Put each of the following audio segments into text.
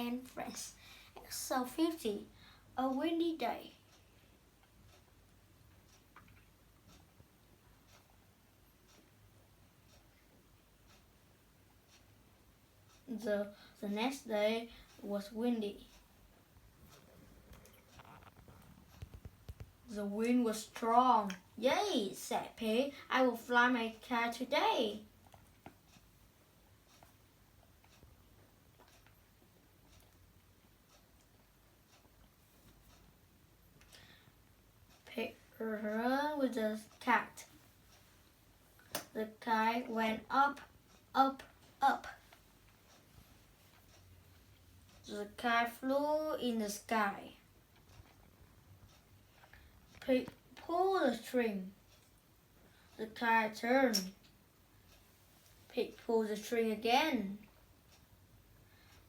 and friends. Episode 50, a windy day. The next day was windy. The wind was strong. "Yay," said Pig. "I will fly my kite today." Pig ran with the cat. The kite went up, up, up. The kite flew in the sky. Pig pulled the string. The kite turned. Pig pulled the string again.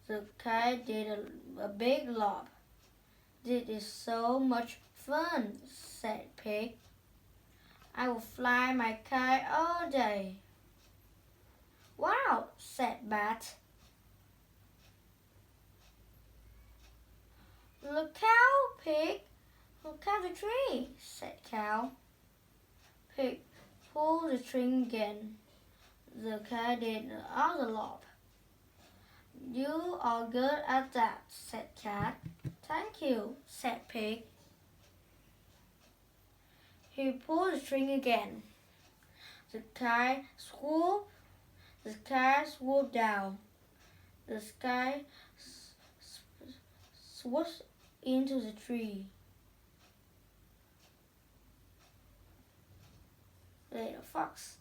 The kite did a big lob. "This is so much fun," said Pig. "I will fly my kite all day." "Wow," said Bat. "Look out, Pig! Look at the tree," said Cow. Pig pulled the string again. The kite did another lob. "You are good at that," said Cat. "Thank you," said Pig. He pulled the string again. The kite swooped down. The kite swooped into the tree. Later, Fox.